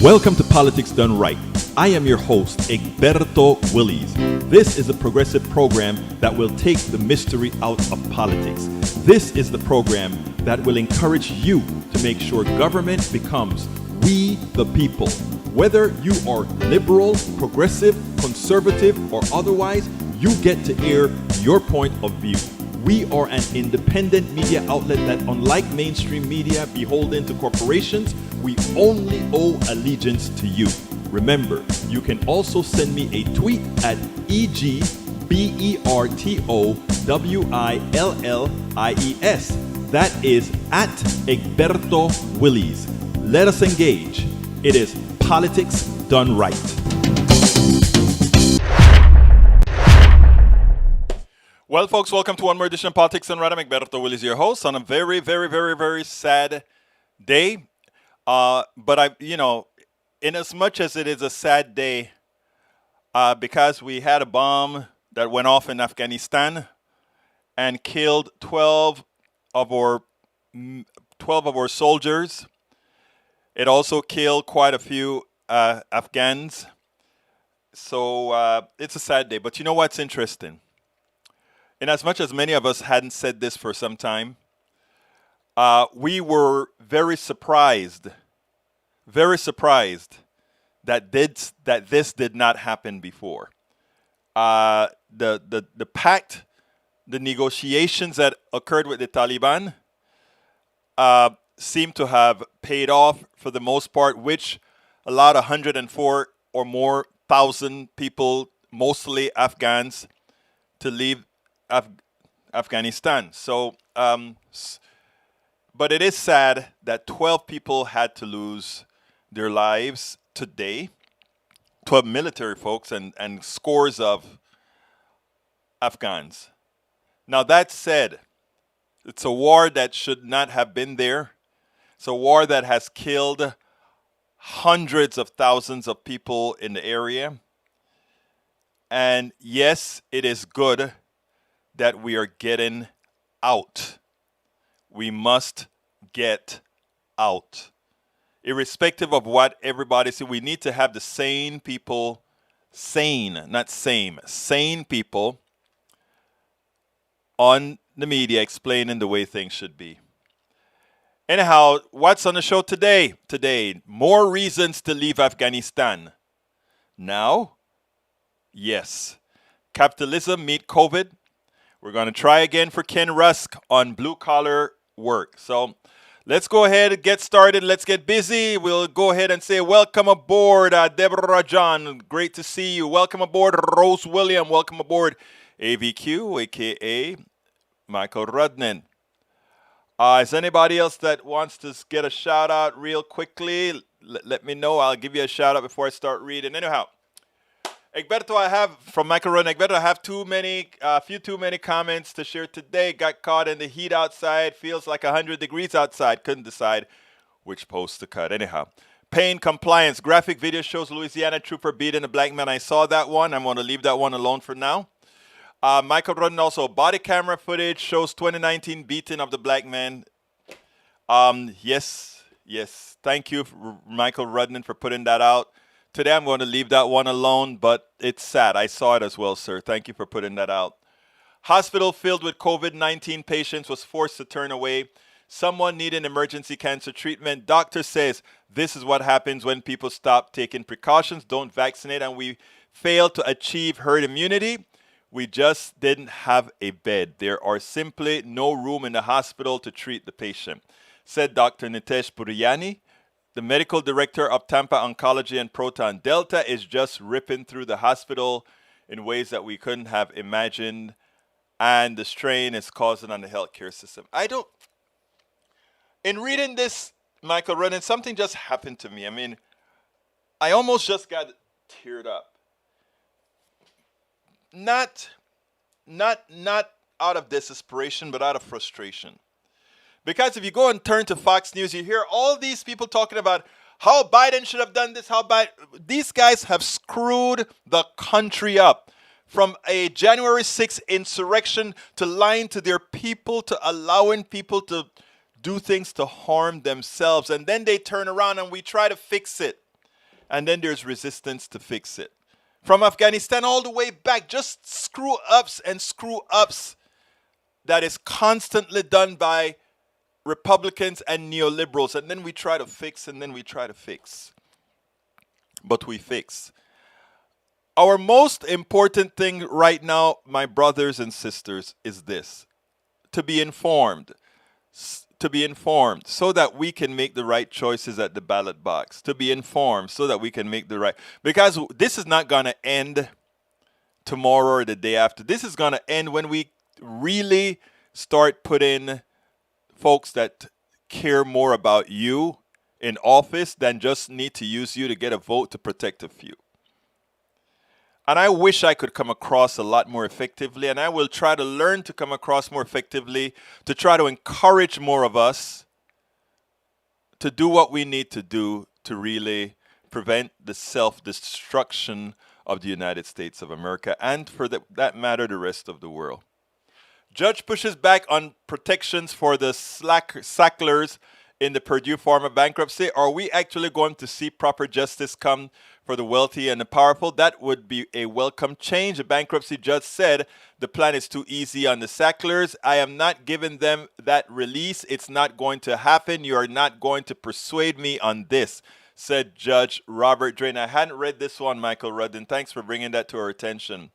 Welcome to Politics Done Right. I am your host, Egberto Willies. This is a progressive program that will take the mystery out of politics. This is the program that will encourage you to make sure government becomes we the people. Whether you are liberal, progressive, conservative, or otherwise, you get to air your point of view. We are an independent media outlet that, unlike mainstream media beholden to corporations, we only owe allegiance to you. Remember, you can also send me a tweet at EGBERTOWILLIES. That is at Egberto Willies. Let us engage. It is Politics Done Right. Well, folks, welcome to one more edition of Politics Done Right. I'm Egberto Willies, your host, on a very, very, very, very sad day. But in as much as it is a sad day, because we had a bomb that went off in Afghanistan and killed 12 of our soldiers. It also killed quite a few Afghans. So it's a sad day. But you know what's interesting? In as much as many of us hadn't said this for some time, we were very surprised that this did not happen before. The pact, the negotiations that occurred with the Taliban seem to have paid off for the most part, which allowed 104 or more thousand people, mostly Afghans, to leave Afghanistan. So, but it is sad that 12 people had to lose their lives today. 12 military folks and scores of Afghans. Now, that said, it's a war that should not have been there. It's a war that has killed hundreds of thousands of people in the area. And yes, it is good that we are getting out. We must get out. Irrespective of what everybody says, we need to have the sane people, sane people on the media explaining the way things should be. Anyhow, what's on the show today? Today, more reasons to leave Afghanistan. Now, yes, capitalism meet COVID. We're going to try again for Ken Rusk on blue-collar work. So let's go ahead and get started. Let's get busy. We'll go ahead and say welcome aboard, Deborah John. Great to see you. Welcome aboard, Rose William. Welcome aboard, AVQ, a.k.a. Michael Rudnan. Is anybody else that wants to get a shout-out real quickly? Let me know. I'll give you a shout-out before I start reading. Anyhow. Egberto, I have from Michael Rudnan. Egberto, I have few too many comments to share today. Got caught in the heat outside. Feels like 100 degrees outside. Couldn't decide which post to cut. Anyhow, pain compliance. Graphic video shows Louisiana trooper beating a black man. I saw that one. I'm going to leave that one alone for now. Michael Rudnan also, body camera footage shows 2019 beating of the black man. Yes. Thank you, Michael Rudnan, for putting that out. Today I'm going to leave that one alone, but it's sad. I saw it as well, sir. Thank you for putting that out. Hospital filled with COVID-19 patients was forced to turn away. Someone needing emergency cancer treatment. Doctor says this is what happens when people stop taking precautions, don't vaccinate, and we fail to achieve herd immunity. We just didn't have a bed. There are simply no room in the hospital to treat the patient, said Dr. Nitesh Puriyani. The medical director of Tampa Oncology and Proton Delta is just ripping through the hospital in ways that we couldn't have imagined, and the strain it's causing on the healthcare system. In reading this, Michael Rudnan, something just happened to me. I almost just got teared up. Not out of desperation, but out of frustration. Because if you go and turn to Fox News, you hear all these people talking about how Biden should have done this, these guys have screwed the country up. From a January 6th insurrection to lying to their people, to allowing people to do things to harm themselves. And then they turn around and we try to fix it. And then there's resistance to fix it. From Afghanistan all the way back, just screw ups and screw ups that is constantly done by Republicans and neoliberals. And then we try to fix, and then we try to fix. But we fix. Our most important thing right now, my brothers and sisters, is this: to be informed. To be informed so that we can make the right choices at the ballot box. To be informed so that we can make the right... Because this is not going to end tomorrow or the day after. This is going to end when we really start putting folks that care more about you in office than just need to use you to get a vote to protect a few. And I wish I could come across a lot more effectively, and I will try to learn to come across more effectively to try to encourage more of us to do what we need to do to really prevent the self-destruction of the United States of America and, for that matter, the rest of the world. Judge pushes back on protections for the Sacklers in the Purdue Pharma bankruptcy. Are we actually going to see proper justice come for the wealthy and the powerful? That would be a welcome change. The bankruptcy judge said the plan is too easy on the Sacklers. I am not giving them that release. It's not going to happen. You are not going to persuade me on this, said Judge Robert Drain. I hadn't read this one, Michael Rudden. Thanks for bringing that to our attention.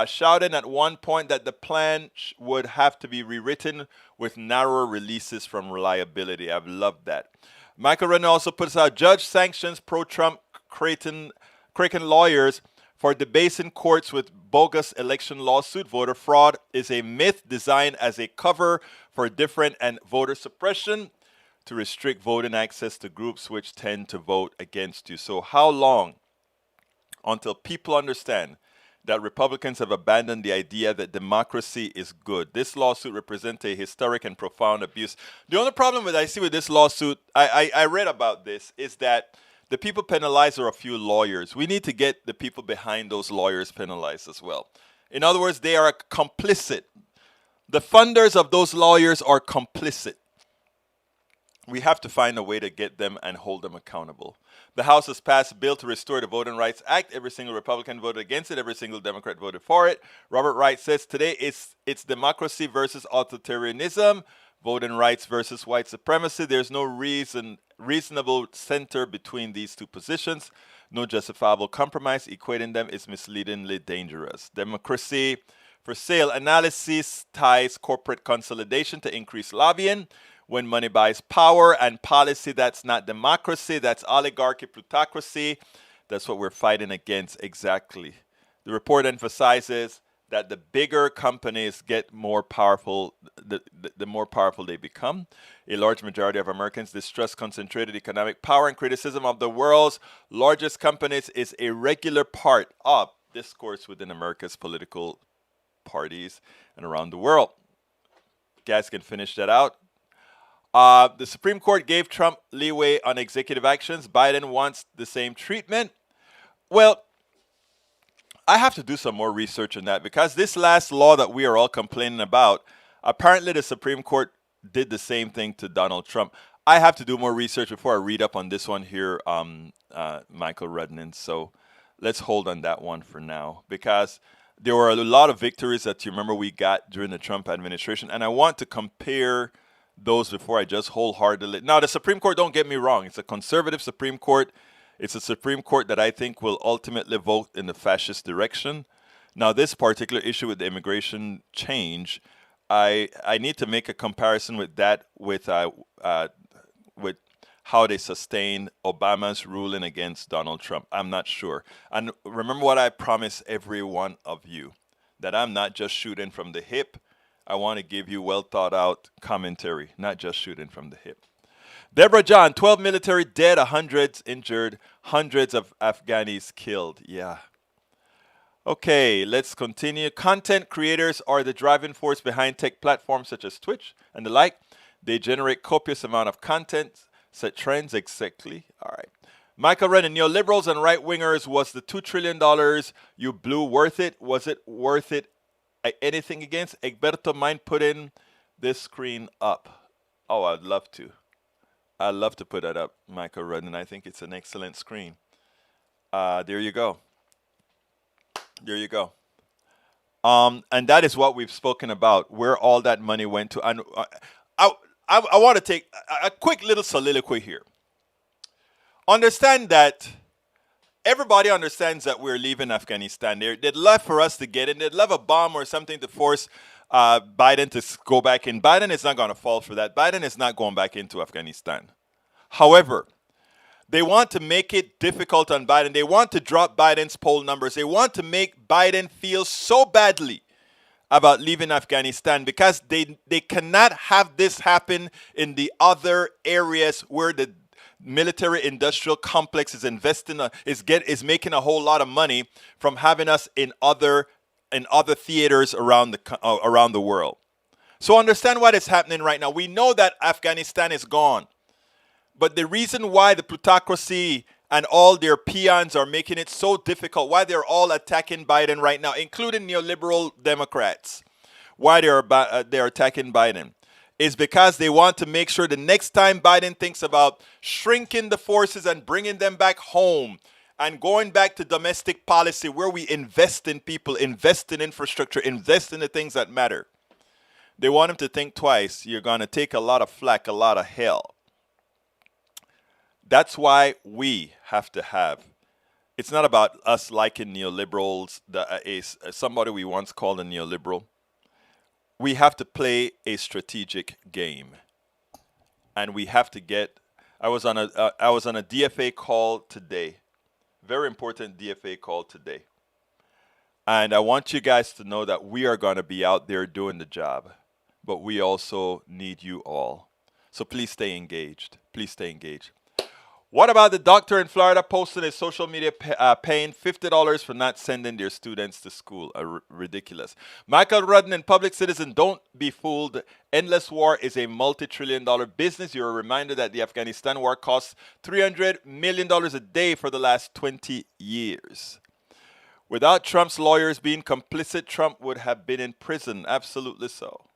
Shouting at one point that the plan would have to be rewritten with narrower releases from reliability. I've loved that. Michael Rudden also puts out judge sanctions pro-Trump Creighton lawyers for debasing courts with bogus election lawsuit. Voter fraud is a myth designed as a cover for different and voter suppression to restrict voting access to groups which tend to vote against you. So how long until people understand that Republicans have abandoned the idea that democracy is good? This lawsuit represents a historic and profound abuse. The only problem that I see with this lawsuit, I read about this, is that the people penalized are a few lawyers. We need to get the people behind those lawyers penalized as well. In other words, they are complicit. The funders of those lawyers are complicit. We have to find a way to get them and hold them accountable. The House has passed a bill to restore the Voting Rights Act. Every single Republican voted against it. Every single Democrat voted for it. Robert Wright says today it's democracy versus authoritarianism, voting rights versus white supremacy. There's no reasonable center between these two positions. No justifiable compromise. Equating them is misleadingly dangerous. Democracy for sale analysis ties corporate consolidation to increase lobbying. When money buys power and policy, that's not democracy, that's oligarchy, plutocracy. That's what we're fighting against exactly. The report emphasizes that the bigger companies get more powerful, the more powerful they become. A large majority of Americans distrust concentrated economic power, and criticism of the world's largest companies is a regular part of discourse within America's political parties and around the world. You guys can finish that out. The Supreme Court gave Trump leeway on executive actions. Biden wants the same treatment. Well, I have to do some more research on that, because this last law that we are all complaining about, apparently the Supreme Court did the same thing to Donald Trump. I have to do more research before I read up on this one here, Michael Rudnan. So let's hold on that one for now, because there were a lot of victories that you remember we got during the Trump administration, and I want to compare those before I just wholeheartedly... Now, the Supreme Court, don't get me wrong, it's a conservative Supreme Court. It's a Supreme Court that I think will ultimately vote in the fascist direction. Now, this particular issue with the immigration change, I need to make a comparison with that with how they sustained Obama's ruling against Donald Trump. I'm not sure. And remember what I promised every one of you, that I'm not just shooting from the hip. I want to give you well thought out commentary, not just shooting from the hip. Deborah John, 12 military dead, hundreds injured, hundreds of Afghanis killed. Yeah. Okay, let's continue. Content creators are the driving force behind tech platforms such as Twitch and the like. They generate copious amount of content, set trends exactly. All right. Michael Rennan, neoliberals and right-wingers, was the $2 trillion you blew worth it? Was it worth it? Anything against? Egberto, mind putting this screen up? Oh, I'd love to. I'd love to put that up, Michael Rudden. I think it's an excellent screen. There you go. There you go. And that is what we've spoken about, where all that money went to. And I, I want to take a quick little soliloquy here. Understand that everybody understands that we're leaving Afghanistan. They'd love for us to get in. They'd love a bomb or something to force Biden to go back in. Biden is not going to fall for that. Biden is not going back into Afghanistan. However, they want to make it difficult on Biden. They want to drop Biden's poll numbers. They want to make Biden feel so badly about leaving Afghanistan because they cannot have this happen in the other areas where the military industrial complex is investing is making a whole lot of money from having us in other theaters around the world. So understand what is happening right now. We know that Afghanistan is gone. But the reason why the plutocracy and all their peons are making it so difficult, why they're all attacking Biden right now, including neoliberal Democrats, why they're attacking Biden, is because they want to make sure the next time Biden thinks about shrinking the forces and bringing them back home and going back to domestic policy where we invest in people, invest in infrastructure, invest in the things that matter, they want him to think twice. You're going to take a lot of flack, a lot of hell. That's why we have to have. It's not about us liking neoliberals, somebody we once called a neoliberal. We have to play a strategic game. And we have to get, I was on a DFA call today. Very important DFA call today. And I want you guys to know that we are going to be out there doing the job. But we also need you all. So please stay engaged. Please stay engaged. What about the doctor in Florida posting his social media paying $50 for not sending their students to school? Ridiculous. Michael Rudden and Public Citizen, don't be fooled. Endless war is a multi-trillion-dollar business. You're reminded that the Afghanistan war costs $300 million a day for the last 20 years. Without Trump's lawyers being complicit, Trump would have been in prison. Absolutely so.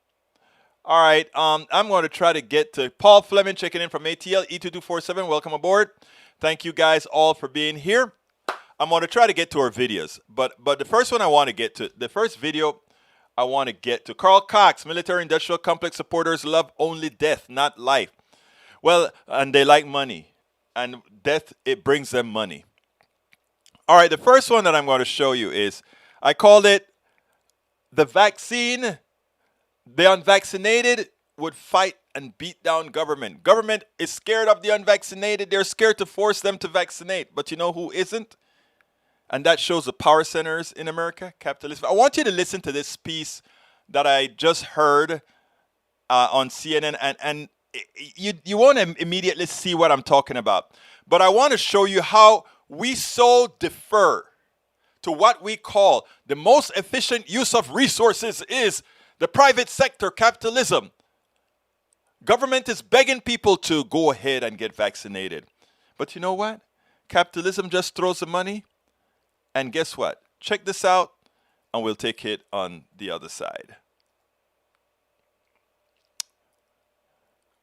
All right, I'm going to try to get to Paul Fleming checking in from ATL, E2247. Welcome aboard. Thank you guys all for being here. I'm going to try to get to our videos. But the first one I want to get to, the first video I want to get to. Carl Cox, military industrial complex supporters love only death, not life. Well, and they like money. And death, it brings them money. All right, the first one that I'm going to show you is, I called it the vaccine. The unvaccinated would fight and beat down government. Government is scared of the unvaccinated. They're scared to force them to vaccinate. But you know who isn't? And that shows the power centers in America, capitalism. I want you to listen to this piece that I just heard on CNN. And you won't immediately see what I'm talking about. But I want to show you how we so defer to what we call the most efficient use of resources is the private sector, capitalism. Government is begging people to go ahead and get vaccinated. But you know what? Capitalism just throws the money. And guess what? Check this out, and we'll take it on the other side.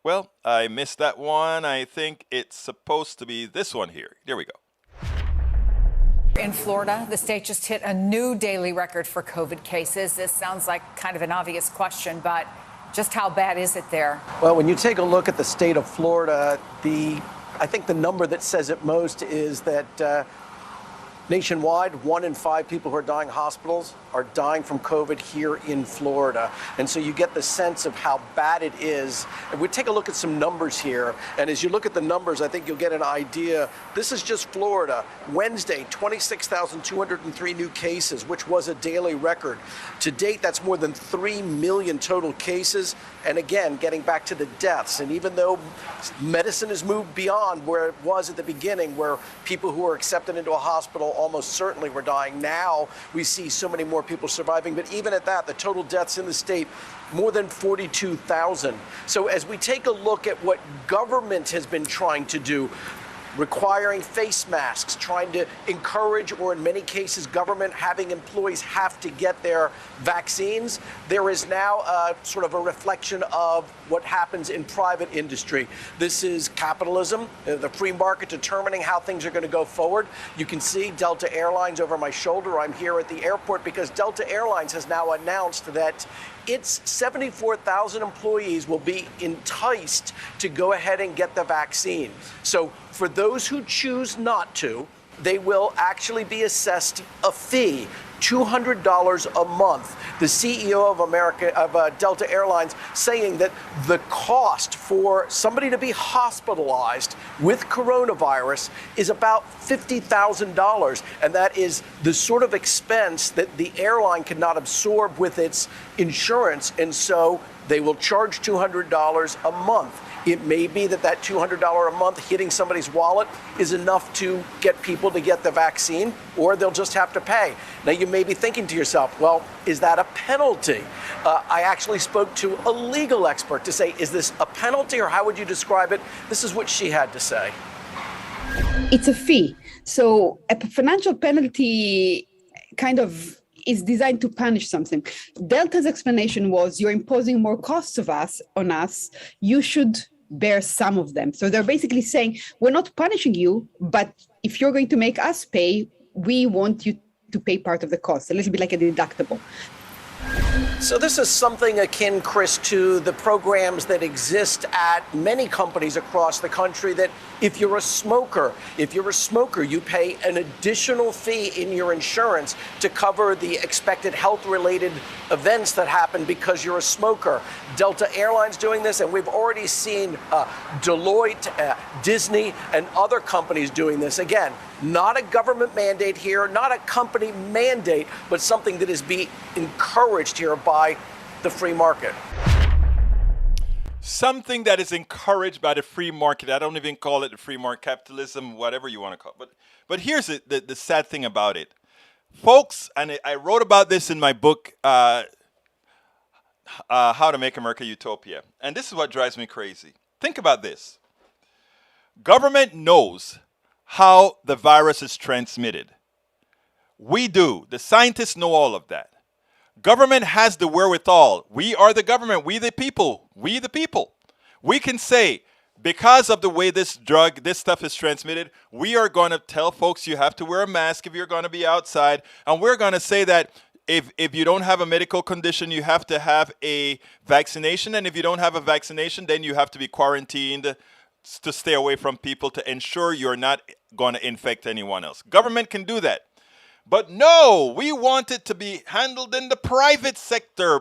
Well, I missed that one. I think it's supposed to be this one here. There we go. In Florida, the state just hit a new daily record for COVID cases. This sounds like kind of an obvious question, but just how bad is it there? Well, when you take a look at the state of Florida, I think the number that says it most is that nationwide, 1 in 5 people who are dying in hospitals are dying from COVID here in Florida. And so you get the sense of how bad it is. And we take a look at some numbers here. And as you look at the numbers, I think you'll get an idea. This is just Florida. Wednesday, 26,203 new cases, which was a daily record. To date, that's more than 3 million total cases. And again, getting back to the deaths. And even though medicine has moved beyond where it was at the beginning, where people who were accepted into a hospital almost certainly were dying, now we see so many more people surviving. But even at that, the total deaths in the state, more than 42,000. So as we take a look at what government has been trying to do, requiring face masks, trying to encourage, or in many cases, government having employees have to get their vaccines. There is now sort of a reflection of what happens in private industry. This is capitalism, the free market determining how things are going to go forward. You can see Delta Airlines over my shoulder. I'm here at the airport because Delta Airlines has now announced that its 74,000 employees will be enticed to go ahead and get the vaccine. So for those who choose not to, they will actually be assessed a fee, $200 a month. The CEO of Delta Airlines saying that the cost for somebody to be hospitalized with coronavirus is about $50,000, and that is the sort of expense that the airline cannot absorb with its insurance, and so they will charge $200 a month. It may be that that $200 a month hitting somebody's wallet is enough to get people to get the vaccine, or they'll just have to pay. Now, you may be thinking to yourself, well, is that a penalty? I actually spoke to a legal expert to say, is this a penalty, or how would you describe it? This is what she had to say. It's a fee. So a financial penalty kind of is designed to punish something. Delta's explanation was, you're imposing more costs on us. You should bear some of them. So they're basically saying, we're not punishing you, but if you're going to make us pay, we want you to pay part of the cost, a little bit like a deductible. So this is something akin, Chris, to the programs that exist at many companies across the country, that if you're a smoker, you pay an additional fee in your insurance to cover the expected health-related events that happen because you're a smoker. Delta Airlines doing this, and we've already seen Deloitte, Disney, and other companies doing this. Again, not a government mandate here, not a company mandate, but something that is being encouraged here by the free market. Something that is encouraged by the free market. I don't even call it the free market, capitalism, whatever you want to call it. But here's the sad thing about it. Folks, and I wrote about this in my book, How to Make America Utopia. And this is what drives me crazy. Think about this. Government knows how the virus is transmitted. We do. The scientists know all of that. Government has the wherewithal. We are the government. We the people. We the people. We can say, because of the way this stuff is transmitted, we are going to tell folks you have to wear a mask if you're going to be outside. And we're going to say that if you don't have a medical condition, you have to have a vaccination. And if you don't have a vaccination, then you have to be quarantined to stay away from people to ensure you're not going to infect anyone else. Government can do that. But no, we want it to be handled in the private sector.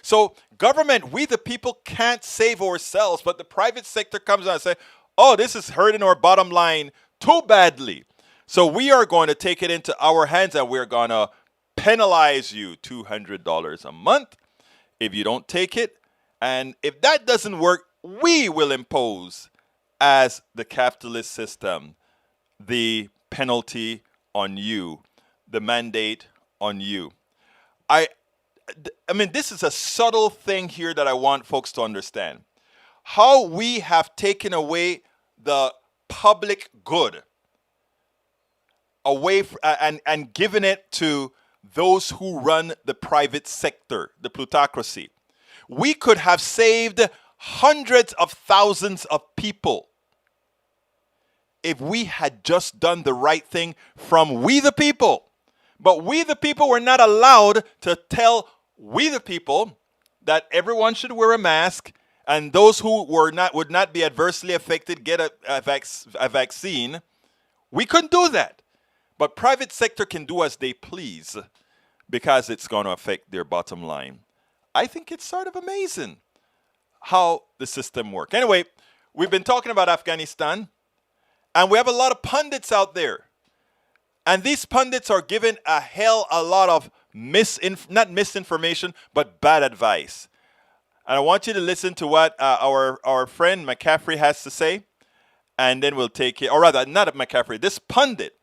So government, we the people can't save ourselves, but the private sector comes out and say, oh, this is hurting our bottom line too badly. So we are going to take it into our hands and we're going to penalize you $200 a month if you don't take it. And if that doesn't work, we will impose, as the capitalist system, the penalty on you, the mandate on you. I mean, this is a subtle thing here that I want folks to understand. How we have taken away the public good away and given it to those who run the private sector, the plutocracy. We could have saved hundreds of thousands of people if we had just done the right thing from we the people. But we the people were not allowed to tell we the people that everyone should wear a mask, and those who would not be adversely affected get a vaccine. We couldn't do that. But private sector can do as they please because it's going to affect their bottom line. I think it's sort of amazing how the system works. Anyway, we've been talking about Afghanistan, and we have a lot of pundits out there. And these pundits are given a lot of not misinformation, but bad advice. And I want you to listen to what our friend McCaffrey has to say, and then we'll take it. Or rather, not McCaffrey, this pundit.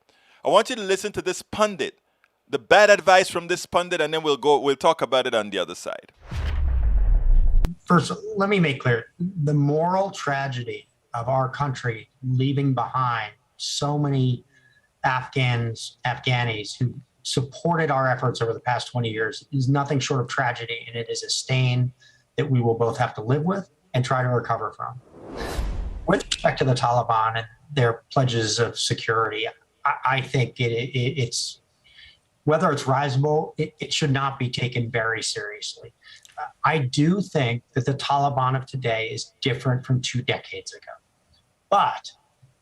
I want you to listen to this pundit, the bad advice from this pundit, and then we'll talk about it on the other side. First, let me make clear, the moral tragedy of our country leaving behind so many Afghanis who supported our efforts over the past 20 years is nothing short of tragedy, and it is a stain that we will both have to live with and try to recover from. With respect to the Taliban and their pledges of security, I think it's whether it's risible, it should not be taken very seriously. I do think that the Taliban of today is different from 2 decades ago. But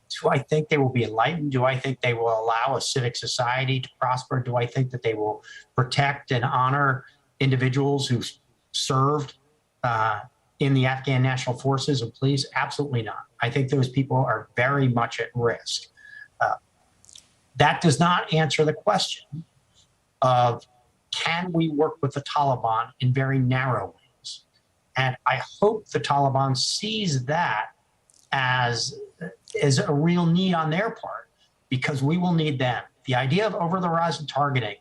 do I think they will be enlightened? Do I think they will allow a civic society to prosper? Do I think that they will protect and honor individuals who served in the Afghan National Forces and police? Absolutely not. I think those people are very much at risk. That does not answer the question of, can we work with the Taliban in very narrow ways? And I hope the Taliban sees that as a real need on their part, because we will need them. The idea of over-the-horizon targeting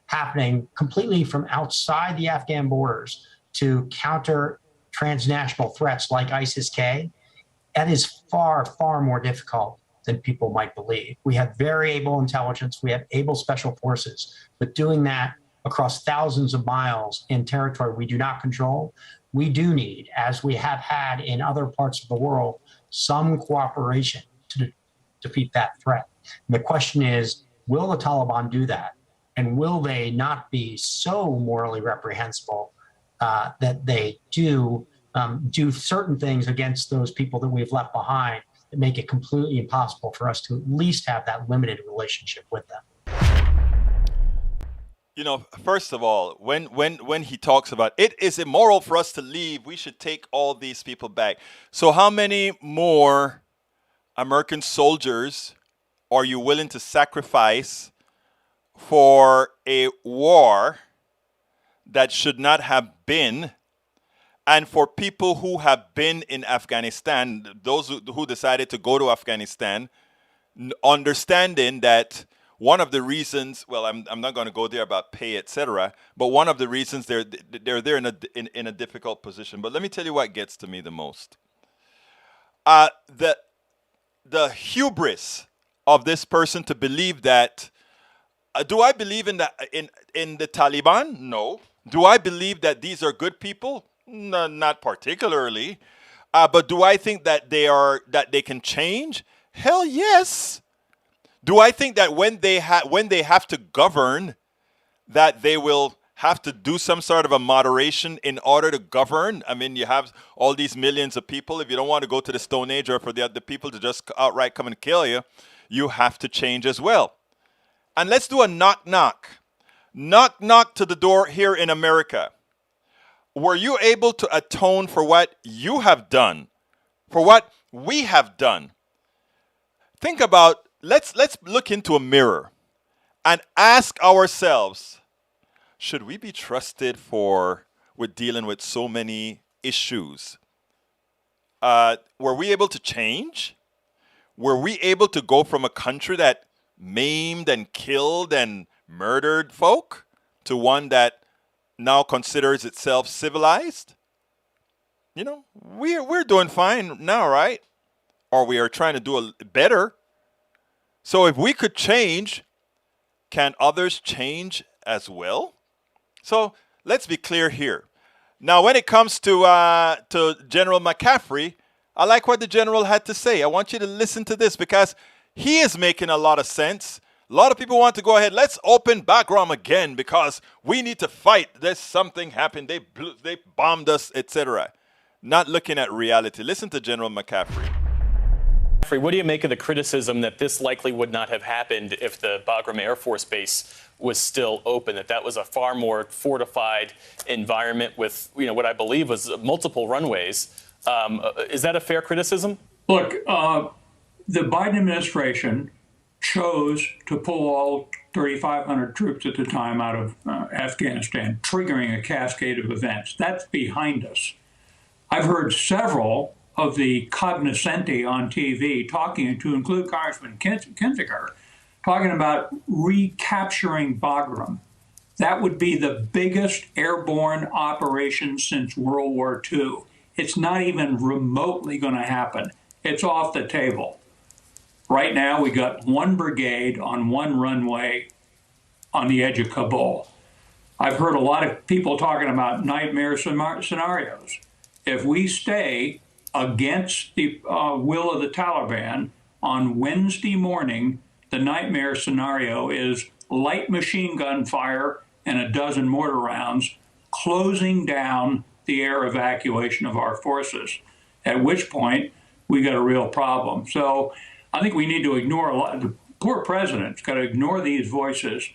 happening completely from outside the Afghan borders to counter transnational threats like ISIS-K, that is far, far more difficult than people might believe. We have very able intelligence, we have able special forces, but doing that across thousands of miles in territory we do not control, we do need, as we have had in other parts of the world, some cooperation to defeat that threat. And the question is, will the Taliban do that? And will they not be so morally reprehensible that they do certain things against those people that we've left behind that make it completely impossible for us to at least have that limited relationship with them? You know, first of all, when he talks about it is immoral for us to leave, we should take all these people back. So how many more American soldiers are you willing to sacrifice for a war that should not have been? And for people who have been in Afghanistan, those who decided to go to Afghanistan, understanding that one of the reasons, well, I'm not going to go there about pay, etc., but one of the reasons they're there in a difficult position. But let me tell you what gets to me the most. The hubris of this person to believe that. Do I believe in the Taliban? No. Do I believe that these are good people? No, not particularly. But do I think that they can change? Hell yes. Do I think that when they have to govern, that they will have to do some sort of a moderation in order to govern? I mean, you have all these millions of people. If you don't want to go to the Stone Age, or for the people to just outright come and kill you, you have to change as well. And let's do a knock knock. Knock knock to the door here in America. Were you able to atone for what you have done, for what we have done? Think about, let's look into a mirror and ask ourselves, should we be trusted with dealing with so many issues? Were we able to change? Were we able to go from a country that maimed and killed and murdered folk to one that now considers itself civilized? You know, we're doing fine now, right? Or we are trying to do better. So if we could change, can others change as well? So let's be clear here. Now, when it comes to General McCaffrey, I like what the general had to say. I want you to listen to this because he is making a lot of sense. A lot of people want to go ahead. Let's open Bagram again because we need to fight. There's something happened. They bombed us, etc. Not looking at reality. Listen to General McCaffrey. What do you make of the criticism that this likely would not have happened if the Bagram Air Force Base was still open, that was a far more fortified environment with, what I believe was multiple runways? Is that a fair criticism? Look, the Biden administration chose to pull all 3,500 troops at the time out of Afghanistan, triggering a cascade of events. That's behind us. I've heard several of the cognoscenti on TV talking, to include Congressman Kinzinger, talking about recapturing Bagram. That would be the biggest airborne operation since World War II. It's not even remotely going to happen. it's off the table. Right now, we got one brigade on one runway on the edge of Kabul. I've heard a lot of people talking about nightmare scenarios. If we stay against the will of the Taliban, on Wednesday morning, the nightmare scenario is light machine gun fire and a dozen mortar rounds closing down the air evacuation of our forces, at which point we got a real problem. So I think we need to ignore a lot. The poor president's got to ignore these voices,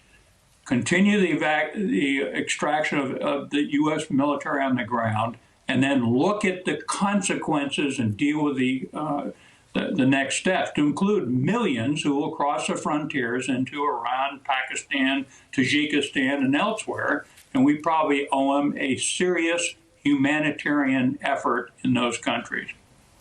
continue the extraction of the U.S. military on the ground, and then look at the consequences and deal with the next steps, to include millions who will cross the frontiers into Iran, Pakistan, Tajikistan, and elsewhere. And we probably owe them a serious humanitarian effort in those countries.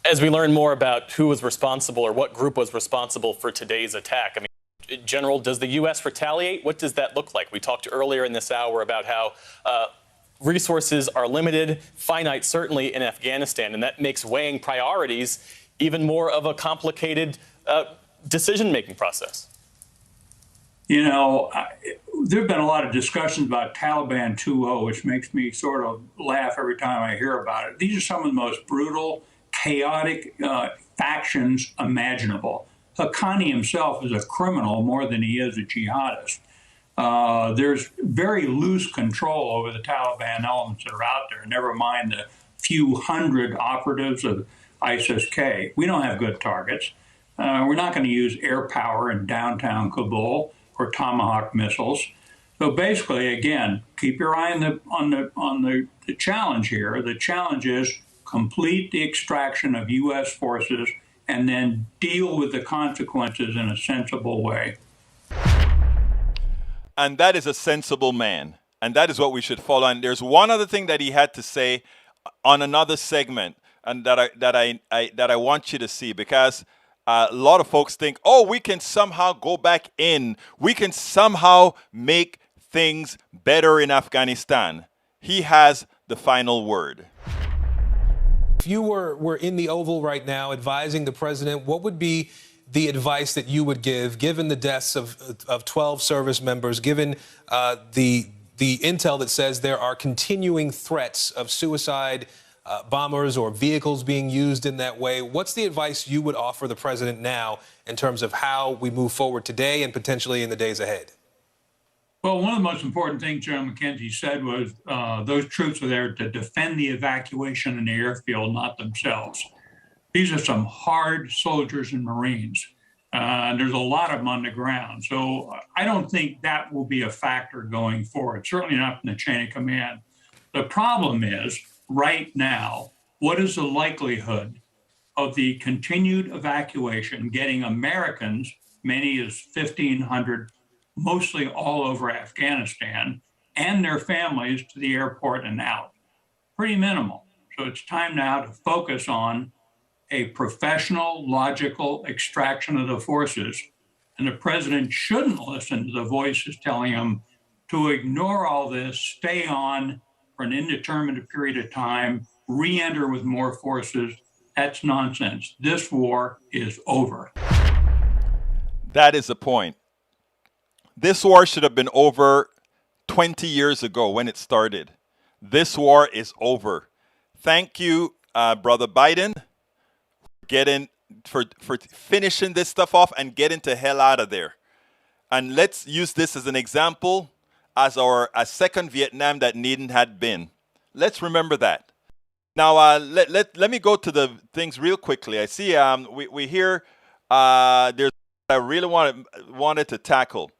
As we learn more about who was responsible or what group was responsible for today's attack, I mean, General, does the U.S. retaliate? What does that look like? We talked earlier in this hour about how resources are limited, finite certainly in Afghanistan, and that makes weighing priorities even more of a complicated decision-making process. You know, there have been a lot of discussions about Taliban 2.0, which makes me sort of laugh every time I hear about it. These are some of the most brutal, chaotic factions imaginable. Haqqani himself is a criminal more than he is a jihadist. There's very loose control over the Taliban elements that are out there, never mind the few hundred operatives of ISIS-K. We don't have good targets. We're not going to use air power in downtown Kabul or Tomahawk missiles. So basically, again, keep your eye on the challenge here. The challenge is complete the extraction of U.S. forces and then deal with the consequences in a sensible way. And that is a sensible man. And that is what we should follow. And there's one other thing that he had to say on another segment, and that I want you to see, because a lot of folks think, oh, we can somehow go back in. We can somehow make things better in Afghanistan. He has the final word. If you were in the Oval right now advising the president, what would be the advice that you would give, given the deaths of 12 service members, given the intel that says there are continuing threats of suicide bombers or vehicles being used in that way? What's the advice you would offer the president now in terms of how we move forward today and potentially in the days ahead? Well, one of the most important things General McKenzie said was those troops are there to defend the evacuation in the airfield, not themselves. These are some hard soldiers and Marines. There's a lot of them on the ground. So I don't think that will be a factor going forward, certainly not in the chain of command. The problem is, right now, what is the likelihood of the continued evacuation getting Americans, many as 1,500, mostly all over Afghanistan, and their families to the airport and out? Pretty minimal. So it's time now to focus on a professional, logical extraction of the forces. And the president shouldn't listen to the voices telling him to ignore all this, stay on for an indeterminate period of time, re-enter with more forces. That's nonsense. This war is over. That is the point. This war should have been over 20 years ago when it started. This war is over. Thank you, Brother Biden, for finishing this stuff off and getting the hell out of there. And let's use this as an example as a second Vietnam that needn't had been. Let's remember that. Now, let me go to the things real quickly. I see we hear there's I really wanted to tackle.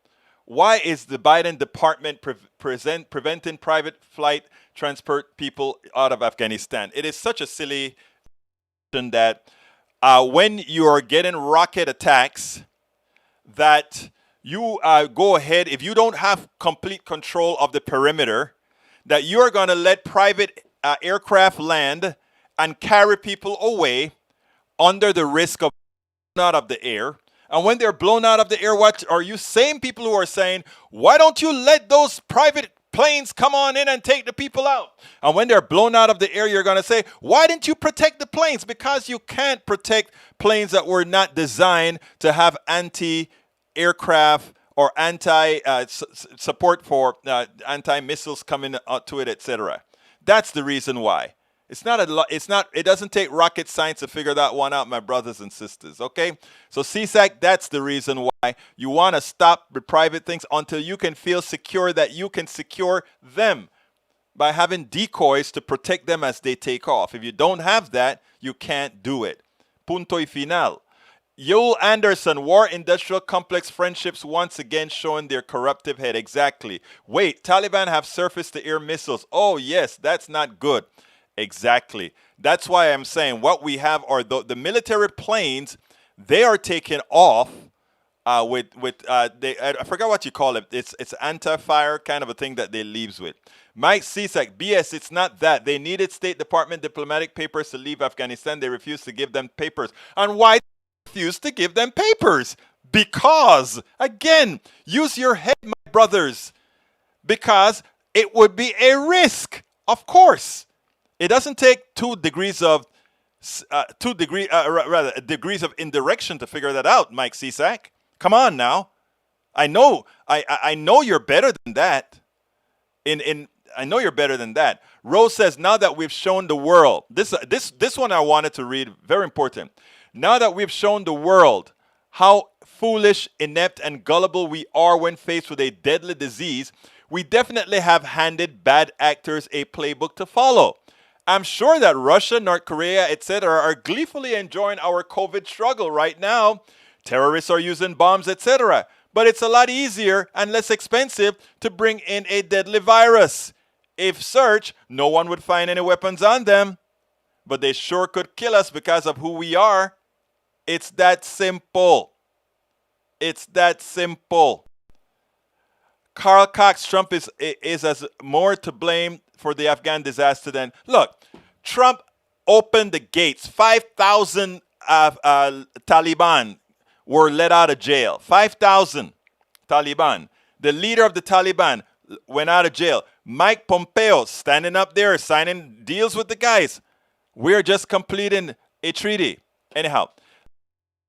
Why is the Biden department preventing private flight transport people out of Afghanistan? It is such a silly thing that when you are getting rocket attacks, that you go ahead, if you don't have complete control of the perimeter, that you're going to let private aircraft land and carry people away under the risk of out of the air. And when they're blown out of the air, what are you same people who are saying, why don't you let those private planes come on in and take the people out. And when they're blown out of the air, you're going to say, why didn't you protect the planes? Because you can't protect planes that were not designed to have anti-aircraft or support for anti-missiles coming to it, etc. That's the reason why. It doesn't take rocket science to figure that one out, my brothers and sisters, okay? So CSAC, that's the reason why you want to stop the private things until you can feel secure that you can secure them by having decoys to protect them as they take off. If you don't have that, you can't do it. Punto y final. Yoel Anderson, war industrial complex friendships once again showing their corruptive head. Exactly. Wait, Taliban have surface-to-air missiles. Oh, yes, that's not good. Exactly. That's why I'm saying what we have are the military planes. They are taken off I forgot what you call it. It's anti-fire kind of a thing that they leaves with. Mike Cisak, BS, it's not that. They needed State Department diplomatic papers to leave Afghanistan. They refused to give them papers. And why refused to give them papers? Because, again, use your head, my brothers. Because it would be a risk, of course. It doesn't take degrees of indirection to figure that out, Mike Cisak. Come on now. I know you're better than that. I know you're better than that. Rose says, now that we've shown the world, this one I wanted to read, very important. Now that we've shown the world how foolish, inept, and gullible we are when faced with a deadly disease, we definitely have handed bad actors a playbook to follow. I'm sure that Russia, North Korea, etc. are gleefully enjoying our COVID struggle right now. Terrorists are using bombs, etc. But it's a lot easier and less expensive to bring in a deadly virus. If searched, no one would find any weapons on them. But they sure could kill us because of who we are. It's that simple. It's that simple. Carl Cox, Trump is as more to blame for the Afghan disaster than... Look, Trump opened the gates. 5,000 Taliban were let out of jail. 5,000 Taliban. The leader of the Taliban went out of jail. Mike Pompeo standing up there signing deals with the guys. We're just completing a treaty. Anyhow,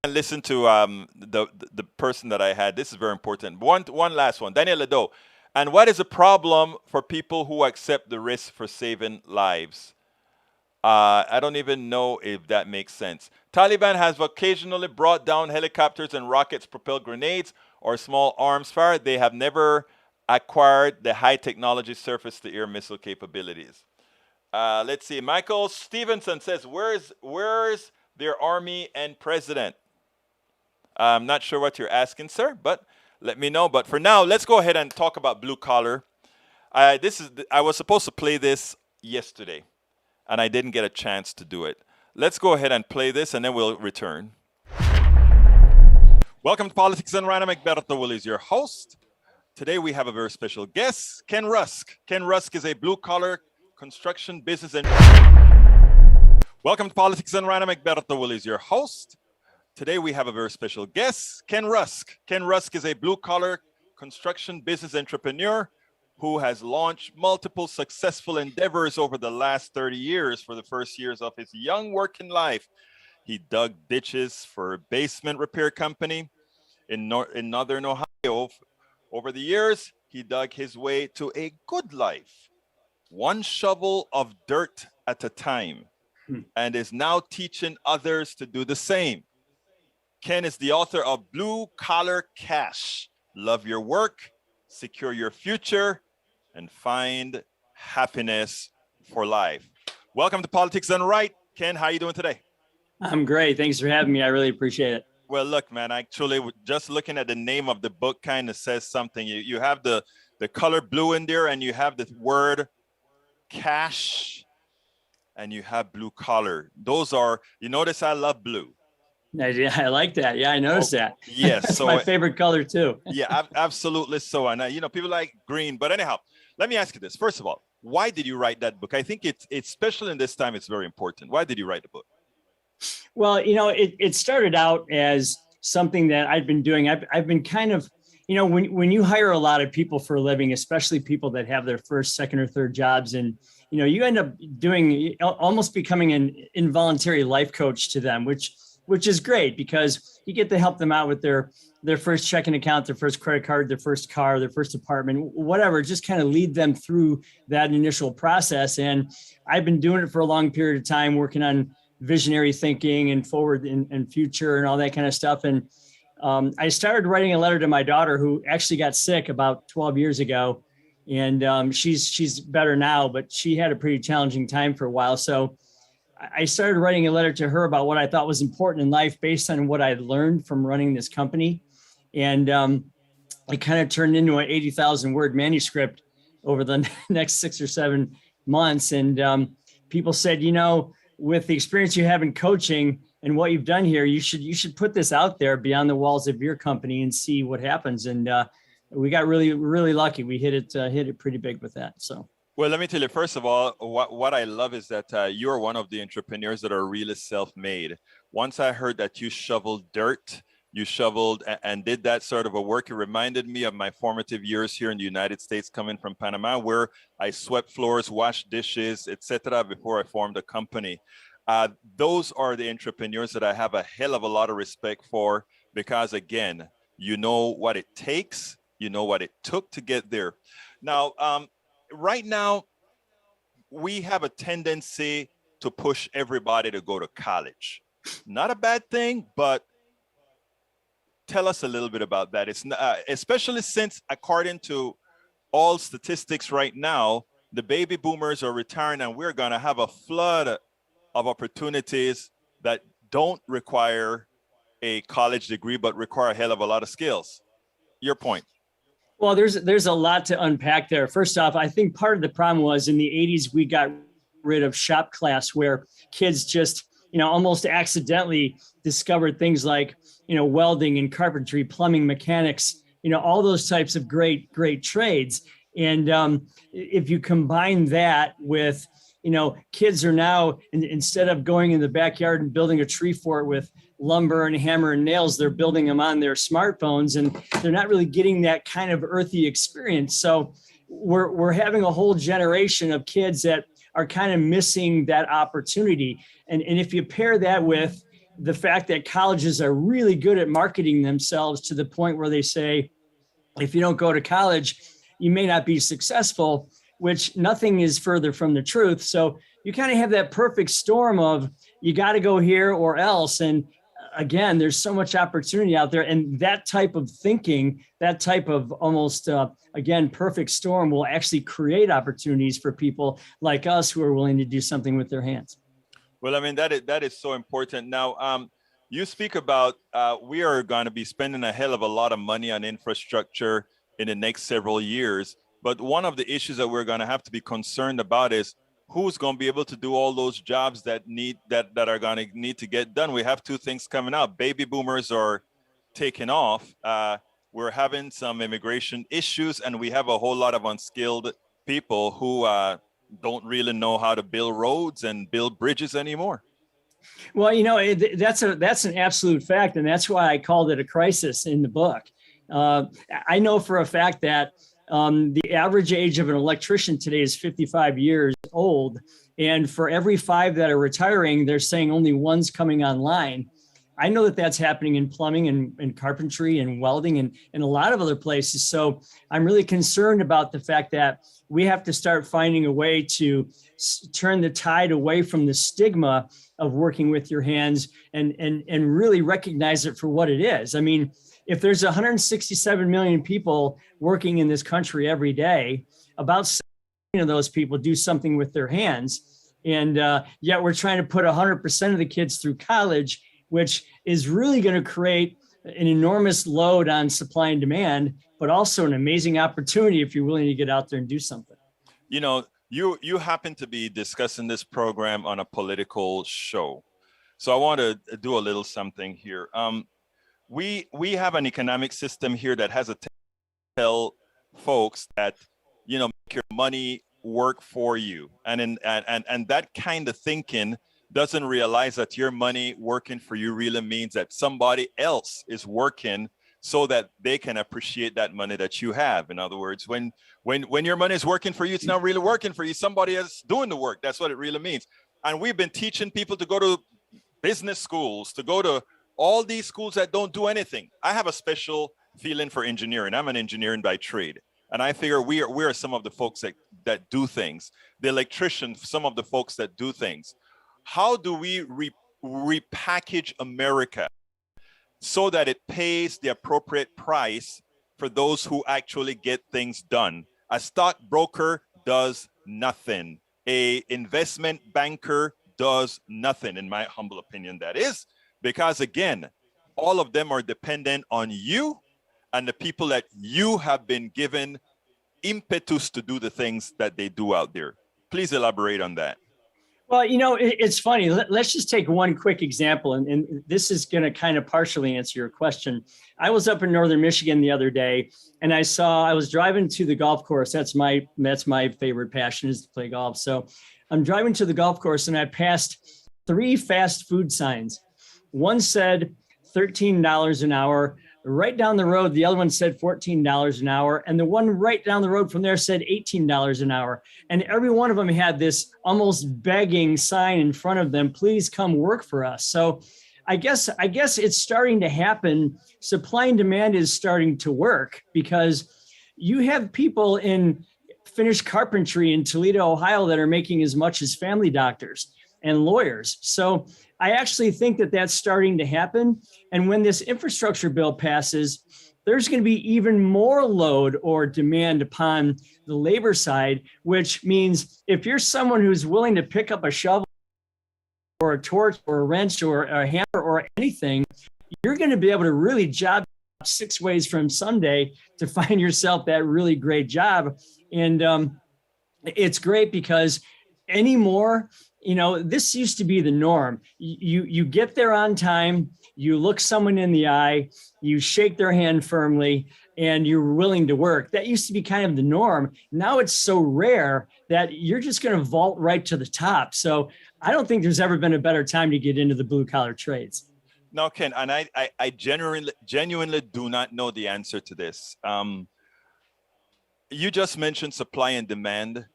listen to the person that I had. This is very important. One last one. Daniel Ledo. And what is the problem for people who accept the risk for saving lives? I don't even know if that makes sense. Taliban has occasionally brought down helicopters and rockets-propelled grenades or small arms fire. They have never acquired the high-technology surface-to-air missile capabilities. Let's see. Michael Stevenson says, where's their army and president? I'm not sure what you're asking, sir, but let me know. But for now, let's go ahead and talk about blue collar. I was supposed to play this yesterday, and I didn't get a chance to do it. Let's go ahead and play this, and then we'll return. Welcome to Politics and Random. Egberto Will is your host. Today we have a very special guest, Ken Rusk. Ken Rusk is a blue-collar construction business and... Welcome to Politics and Random. Egberto Will is your host. Today we have a very special guest, Ken Rusk. Ken Rusk is a blue-collar construction business entrepreneur who has launched multiple successful endeavors over the last 30 years. For the first years of his young working life, he dug ditches for a basement repair company in Northern Ohio. Over the years, he dug his way to a good life, one shovel of dirt at a time, and is now teaching others to do the same. Ken is the author of Blue Collar Cash. Love your work, secure your future, and find happiness for life. Welcome to Politics Done Right. Ken, how are you doing today? I'm great. Thanks for having me. I really appreciate it. Well, look, man, actually, just looking at the name of the book kind of says something. You have the color blue in there, and you have the word cash, and you have blue collar. Those are, you notice I love blue. I like that. Yeah, I noticed that. Yes. It's so my favorite color too. Yeah, absolutely. So, and people like green, but anyhow, let me ask you this. First of all, why did you write that book? I think it's special in this time. It's very important. Why did you write the book? Well, it started out as something that I've been doing. I've been kind of when you hire a lot of people for a living, especially people that have their first, second, or third jobs, and you end up doing almost becoming an involuntary life coach to them, which is great because you get to help them out with their first checking account, their first credit card, their first car, their first apartment, whatever. Just kind of lead them through that initial process. And I've been doing it for a long period of time, working on visionary thinking and forward and future and all that kind of stuff. And I started writing a letter to my daughter, who actually got sick about 12 years ago. And she's better now, but she had a pretty challenging time for a while. So I started writing a letter to her about what I thought was important in life based on what I learned from running this company. And it kind of turned into an 80,000 word manuscript over the next 6 or 7 months. And people said, with the experience you have in coaching and what you've done here, you should put this out there beyond the walls of your company and see what happens. And we got really, really lucky. We hit it pretty big with that. So. Well, let me tell you, first of all, what I love is that you're one of the entrepreneurs that are really self-made. Once I heard that you shoveled dirt, you shoveled and did that sort of a work, it reminded me of my formative years here in the United States, coming from Panama, where I swept floors, washed dishes, etc., before I formed a company. Those are the entrepreneurs that I have a hell of a lot of respect for, because again, you know what it takes, you know what it took to get there. Now, right now, we have a tendency to push everybody to go to college. Not a bad thing, but tell us a little bit about that. It's especially since, according to all statistics right now, the baby boomers are retiring, and we're going to have a flood of opportunities that don't require a college degree, but require a hell of a lot of skills. Your point. Well, there's a lot to unpack there. First off, I think part of the problem was in the 80s, we got rid of shop class, where kids just, almost accidentally discovered things like, welding and carpentry, plumbing, mechanics, all those types of great trades. And if you combine that with, kids are now, instead of going in the backyard and building a tree fort with lumber and hammer and nails, they're building them on their smartphones, and they're not really getting that kind of earthy experience. So we're having a whole generation of kids that are kind of missing that opportunity. And if you pair that with the fact that colleges are really good at marketing themselves to the point where they say, if you don't go to college, you may not be successful, which nothing is further from the truth. So you kind of have that perfect storm of, you got to go here or else. And again, there's so much opportunity out there. And that type of thinking, that type of almost, again, perfect storm will actually create opportunities for people like us who are willing to do something with their hands. Well, I mean, that is so important. Now, you speak about we are going to be spending a hell of a lot of money on infrastructure in the next several years. But one of the issues that we're going to have to be concerned about is who's going to be able to do all those jobs that are going to need to get done. We have two things coming out. Baby boomers are taking off. We're having some immigration issues, and we have a whole lot of unskilled people who don't really know how to build roads and build bridges anymore. Well, that's an absolute fact, and that's why I called it a crisis in the book. I know for a fact that the average age of an electrician today is 55 years old. And for every 5 that are retiring, they're saying only one's coming online. I know that that's happening in plumbing and carpentry and welding and a lot of other places. So I'm really concerned about the fact that we have to start finding a way to turn the tide away from the stigma of working with your hands and really recognize it for what it is. I mean, if there's 167 million people working in this country every day, about 7 of those people do something with their hands. And yet we're trying to put 100% of the kids through college, which is really going to create an enormous load on supply and demand, but also an amazing opportunity if you're willing to get out there and do something. You happen to be discussing this program on a political show. So I want to do a little something here. We have an economic system here that has a tell folks that, make your money work for you. And that kind of thinking doesn't realize that your money working for you really means that somebody else is working so that they can appreciate that money that you have. In other words, when your money is working for you, it's not really working for you. Somebody else doing the work. That's what it really means. And we've been teaching people to go to business schools, to go to all these schools that don't do anything. I have a special feeling for engineering. I'm an engineer by trade. And I figure we are some of the folks that do things. The electricians, some of the folks that do things. How do we repackage America so that it pays the appropriate price for those who actually get things done? A stockbroker does nothing. A investment banker does nothing, in my humble opinion, that is. Because again, all of them are dependent on you and the people that you have been given impetus to do the things that they do out there. Please elaborate on that. Well, it's funny. Let's just take one quick example, and this is going to kind of partially answer your question. I was up in northern Michigan the other day, and I was driving to the golf course. That's my favorite passion, is to play golf. So I'm driving to the golf course, and I passed 3 fast food signs. One said $13 an hour. Right down the road, the other one said $14 an hour. And the one right down the road from there said $18 an hour. And every one of them had this almost begging sign in front of them, please come work for us. So I guess it's starting to happen. Supply and demand is starting to work, because you have people in finished carpentry in Toledo, Ohio, that are making as much as family doctors and lawyers. So I actually think that that's starting to happen. And when this infrastructure bill passes, there's going to be even more load or demand upon the labor side, which means if you're someone who's willing to pick up a shovel or a torch or a wrench or a hammer or anything, you're going to be able to really job 6 ways from Sunday to find yourself that really great job. And it's great because anymore, this used to be the norm. You get there on time, you look someone in the eye, you shake their hand firmly, and you're willing to work. That used to be kind of the norm. Now it's so rare that you're just going to vault right to the top. So I don't think there's ever been a better time to get into the blue collar trades. No, Ken, and I genuinely do not know the answer to this. You just mentioned supply and demand.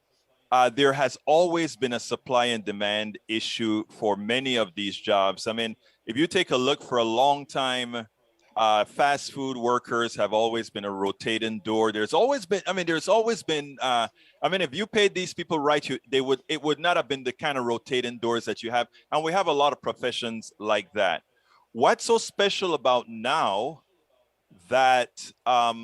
There has always been a supply and demand issue for many of these jobs. I mean, if you take a look for a long time, fast food workers have always been a rotating door. If you paid these people right, it would not have been the kind of rotating doors that you have. And we have a lot of professions like that. What's so special about now that, let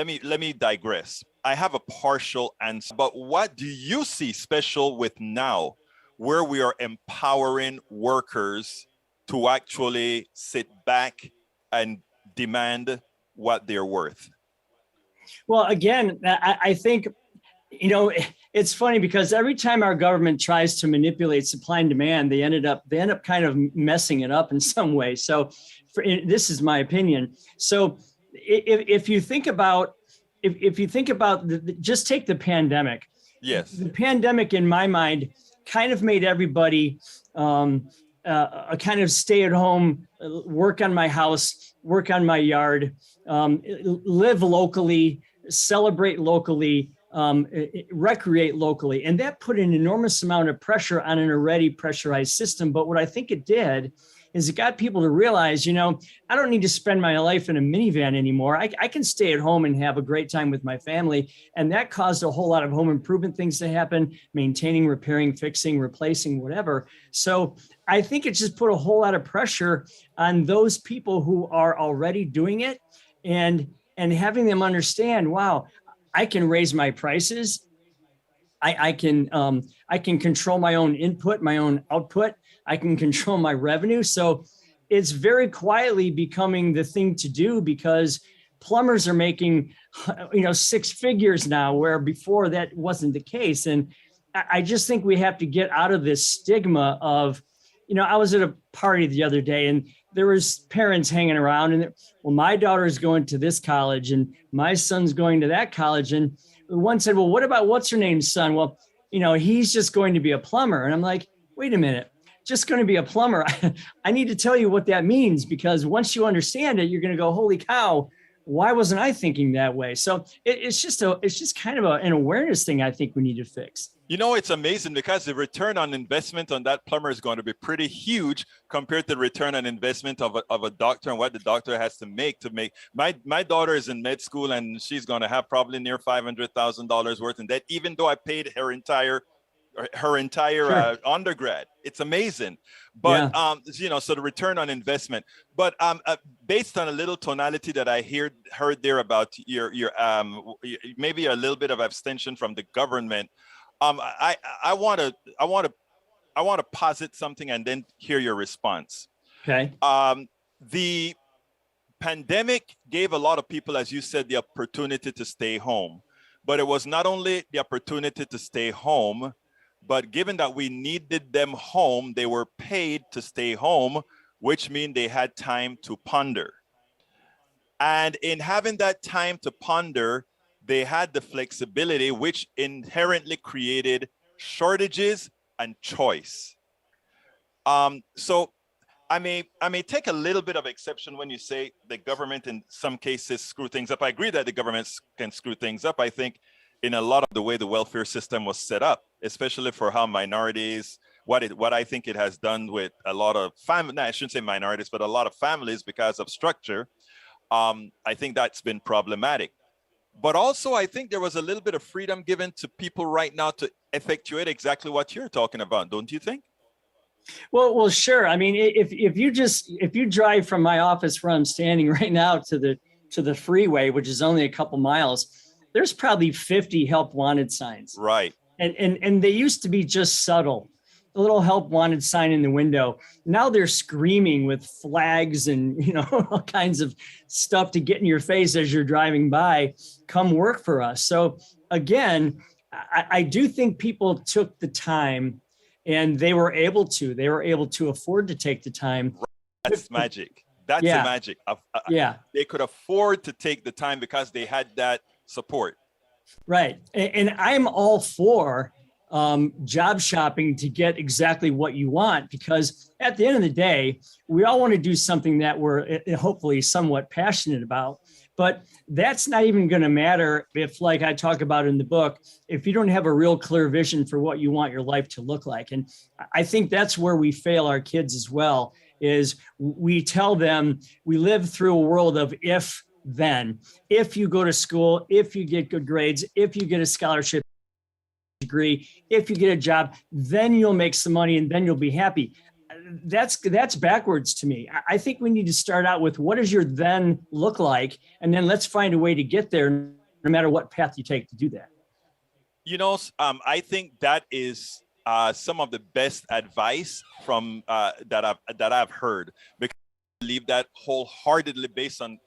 me digress. I have a partial answer, but what do you see special with now, where we are empowering workers to actually sit back and demand what they're worth? Well, again, I think, it's funny because every time our government tries to manipulate supply and demand, they end up kind of messing it up in some way. So this is my opinion. So if you think about just take the pandemic. Yes. The pandemic, in my mind, kind of made everybody a kind of stay at home, work on my house, work on my yard, live locally, celebrate locally, recreate locally. And that put an enormous amount of pressure on an already pressurized system. But what I think it did is it got people to realize, I don't need to spend my life in a minivan anymore. I can stay at home and have a great time with my family. And that caused a whole lot of home improvement things to happen, maintaining, repairing, fixing, replacing, whatever. So I think it just put a whole lot of pressure on those people who are already doing it, and having them understand, wow, I can raise my prices. I can control my own input, my own output. I can control my revenue. So it's very quietly becoming the thing to do, because plumbers are making, 6 figures now, where before that wasn't the case. And I just think we have to get out of this stigma of, I was at a party the other day and there was parents hanging around and my daughter's going to this college and my son's going to that college. And one said, well, what about what's her name's son? Well, he's just going to be a plumber. And I'm like, wait a minute. just going to be a plumber. I need to tell you what that means, because once you understand it, you're going to go, holy cow, why wasn't I thinking that way? So it's just kind of an awareness thing I think we need to fix. You know, it's amazing because the return on investment on that plumber is going to be pretty huge compared to the return on investment of a doctor and what the doctor has to make. My daughter is in med school and she's going to have probably near $500,000 worth in debt, even though I paid her entire Sure. undergrad. It's amazing. But, so the return on investment, but based on a little tonality that I heard there about your maybe a little bit of abstention from the government. I want to posit something and then hear your response. Okay. The pandemic gave a lot of people, as you said, the opportunity to stay home. But it was not only the opportunity to stay home, but given that we needed them home, they were paid to stay home, which means they had time to ponder. And in having that time to ponder, they had the flexibility, which inherently created shortages and choice. So I may take a little bit of exception when you say the government in some cases screw things up. I agree that the government can screw things up. I think in a lot of the way the welfare system was set up, especially for how minorities, what I think it has done with a lot of families, I shouldn't say minorities, but a lot of families because of structure, I think that's been problematic. But also, I think there was a little bit of freedom given to people right now to effectuate exactly what you're talking about, don't you think? Well, sure. I mean, if you drive from my office where I'm standing right now to the freeway, which is only a couple miles, there's probably 50 help wanted signs. Right. And they used to be just subtle. A little help wanted sign in the window. Now they're screaming with flags and, all kinds of stuff to get in your face as you're driving by. Come work for us. So again, I do think people took the time and they were able to afford to take the time. That's magic. That's the magic. They could afford to take the time because they had that support. Right. And I'm all for job shopping to get exactly what you want, because at the end of the day, we all want to do something that we're hopefully somewhat passionate about. But that's not even going to matter if, like I talk about in the book, if you don't have a real clear vision for what you want your life to look like. And I think that's where we fail our kids as well, is we tell them we live through a world of then. If you go to school, if you get good grades, if you get a scholarship degree, if you get a job, then you'll make some money and then you'll be happy. That's backwards to me. I think we need to start out with what does your then look like, and then let's find a way to get there, no matter what path you take to do that. I think that is some of the best advice from that I've heard, because I believe that wholeheartedly based on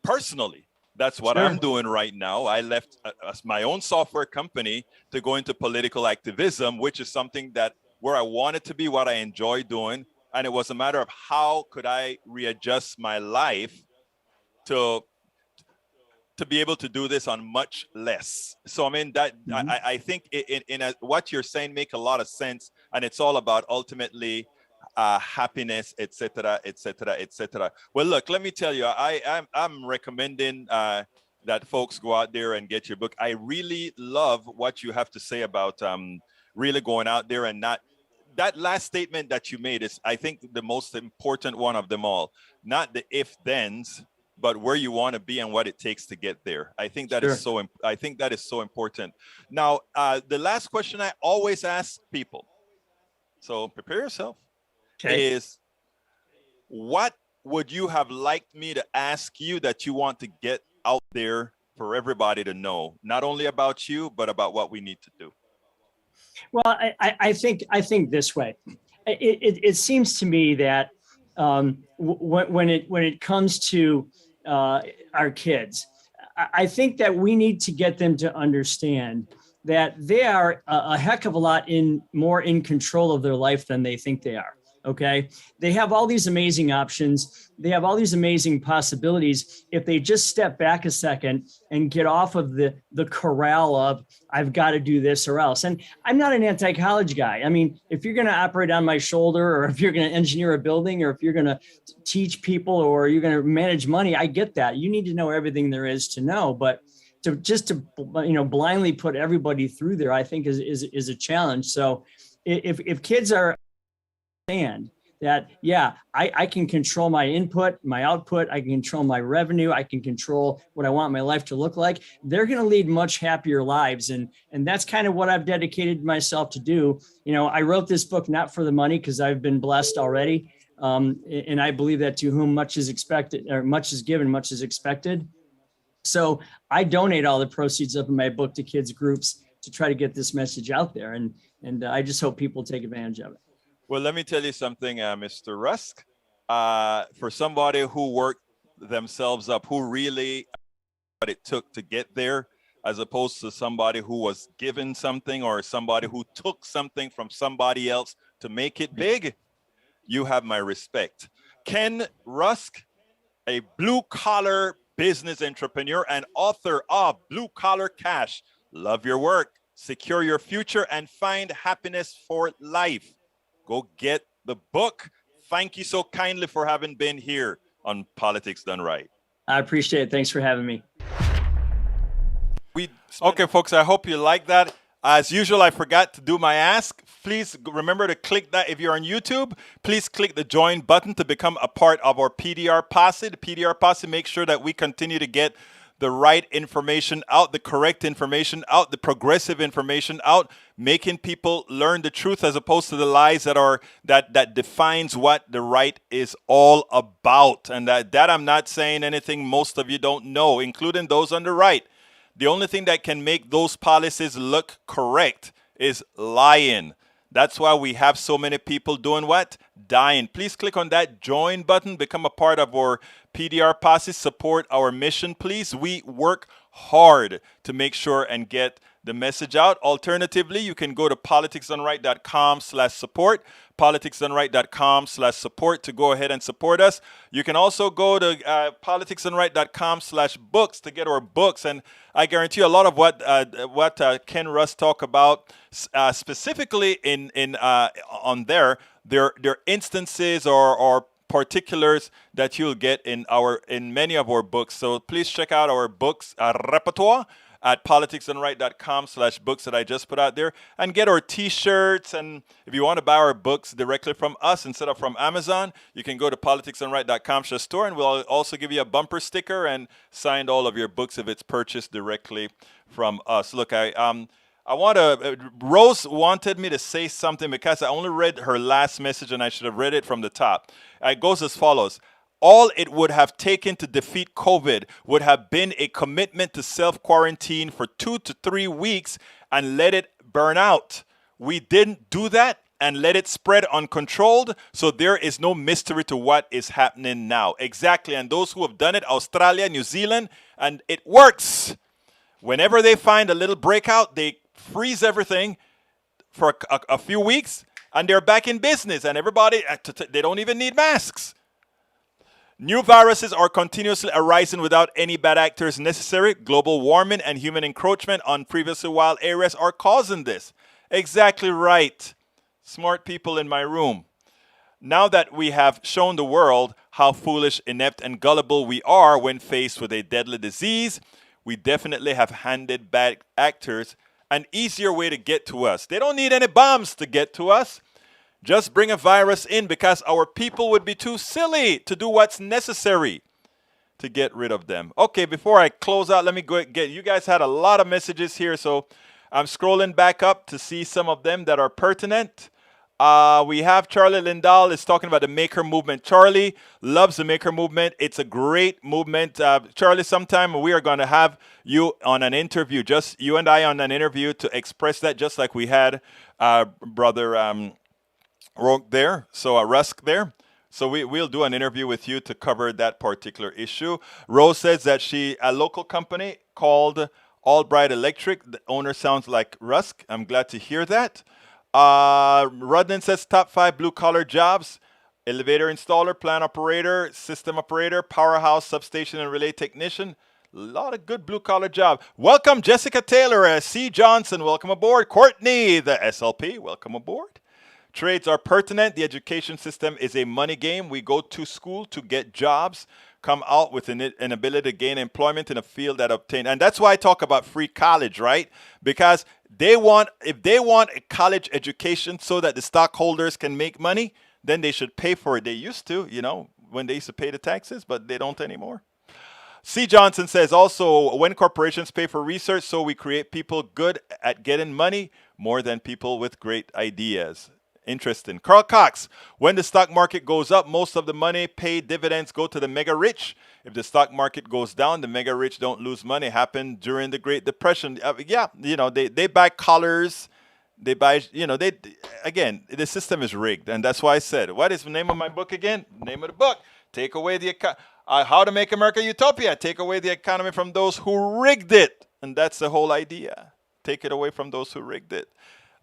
personally. That's what I'm doing right now. I left my own software company to go into political activism, which is something that where I wanted to be, what I enjoy doing. And it was a matter of how could I readjust my life to be able to do this on much less. So, I mean, that I think what you're saying make a lot of sense. And it's all about ultimately happiness, etc., etc., etc. Well, look, let me tell you, I'm recommending that folks go out there and get your book. I really love what you have to say about really going out there and not. That last statement that you made is, I think, the most important one of them all. Not the if-thens, but where you want to be and what it takes to get there. I think that is so. I think that is so important. Now, the last question I always ask people, so prepare yourself, is what would you have liked me to ask you that you want to get out there for everybody to know, not only about you, but about what we need to do? Well, I think this way. It seems to me that when it comes to our kids, I think that we need to get them to understand that they are a heck of a lot more in control of their life than they think they are. Okay. They have all these amazing options. They have all these amazing possibilities. If they just step back a second and get off of the corral of, I've got to do this or else. And I'm not an anti-college guy. I mean, if you're going to operate on my shoulder, or if you're going to engineer a building, or if you're going to teach people, or you're going to manage money, I get that. You need to know everything there is to know. But to blindly put everybody through there, I think is a challenge. So if kids are understand that, yeah, I can control my input, my output, I can control my revenue, I can control what I want my life to look like, they're going to lead much happier lives. And that's kind of what I've dedicated myself to do. I wrote this book not for the money, because I've been blessed already. And I believe that to whom much is expected, or much is given, much is expected. So I donate all the proceeds of my book to kids groups to try to get this message out there. And I just hope people take advantage of it. Well, let me tell you something, Mr. Rusk. For somebody who worked themselves up, who really what it took to get there, as opposed to somebody who was given something, or somebody who took something from somebody else to make it big, you have my respect. Ken Rusk, a blue-collar business entrepreneur and author of Blue Collar Cash. Love your work, secure your future, and find happiness for life. Go get the book. Thank you so kindly for having been here on Politics Done Right. I appreciate it. Thanks for having me. Okay, folks, I hope you like that. As usual, I forgot to do my ask. Please remember to click that. If you're on YouTube, please click the join button to become a part of our PDR Posse. The PDR Posse makes sure that we continue to get the right information out, the correct information out, the progressive information out, making people learn the truth as opposed to the lies that defines what the right is all about. And that I'm not saying anything most of you don't know, including those on the right. The only thing that can make those policies look correct is lying. That's why we have so many people doing what? Dying. Please click on that join button. Become a part of our PDR Posse. Support our mission, please. We work hard to make sure and get the message out. Alternatively, you can go to politicsdoneright.com/support. politicsdoneright.com/support to go ahead and support us. You can also go to politicsdoneright.com/books to get our books. And I guarantee you a lot of what Ken Rusk talk about specifically on there are instances or particulars that you'll get in many of our books. So please check out our books repertoire at politicsdoneright.com/books that I just put out there, and get our t-shirts. And if you want to buy our books directly from us instead of from Amazon, you can go to politicsdoneright.com/store, and we'll also give you a bumper sticker and signed all of your books if it's purchased directly from us. Look, Rose wanted me to say something because I only read her last message and I should have read it from the top. It goes as follows. All it would have taken to defeat COVID would have been a commitment to self-quarantine for 2 to 3 weeks and let it burn out. We didn't do that and let it spread uncontrolled, so there is no mystery to what is happening now. Exactly, and those who have done it, Australia, New Zealand, and it works. Whenever they find a little breakout, they freeze everything for a few weeks, and they're back in business, and everybody, they don't even need masks. New viruses are continuously arising without any bad actors necessary. Global warming and human encroachment on previously wild areas are causing this. Exactly right. Smart people in my room. Now that we have shown the world how foolish, inept, and gullible we are when faced with a deadly disease, we definitely have handed bad actors an easier way to get to us. They don't need any bombs to get to us. Just bring a virus in, because our people would be too silly to do what's necessary to get rid of them. Okay, before I close out, let me go get, you guys had a lot of messages here, so I'm scrolling back up to see some of them that are pertinent. We have Charlie Lindahl is talking about the maker movement. Charlie loves the maker movement. It's a great movement. Charlie, sometime we are going to have you on an interview, just you and I on an interview to express that, just like we had Brother Rusk there. So we'll do an interview with you to cover that particular issue. Rose says that a local company called Albright Electric, the owner sounds like Rusk. I'm glad to hear that. Rudnan says top 5 blue-collar jobs: elevator installer, plant operator, system operator, powerhouse, substation, and relay technician. A lot of good blue-collar job. Welcome, Jessica Taylor, C. Johnson. Welcome aboard. Courtney, the SLP. Welcome aboard. Trades are pertinent. The education system is a money game. We go to school to get jobs, come out with an ability to gain employment in a field that obtain. And that's why I talk about free college, right? Because if they want a college education so that the stockholders can make money, then they should pay for it. They used to, when they used to pay the taxes, but they don't anymore. C. Johnson says also, when corporations pay for research, so we create people good at getting money more than people with great ideas. Interesting. Carl Cox, when the stock market goes up, most of the money paid dividends go to the mega rich. If the stock market goes down, the mega rich don't lose money. Happened during the Great Depression. They buy collars. They buy, again, the system is rigged. And that's why I said, what is the name of my book again? Name of the book, Take Away the How to Make America Utopia. Take away the economy from those who rigged it. And that's the whole idea. Take it away from those who rigged it.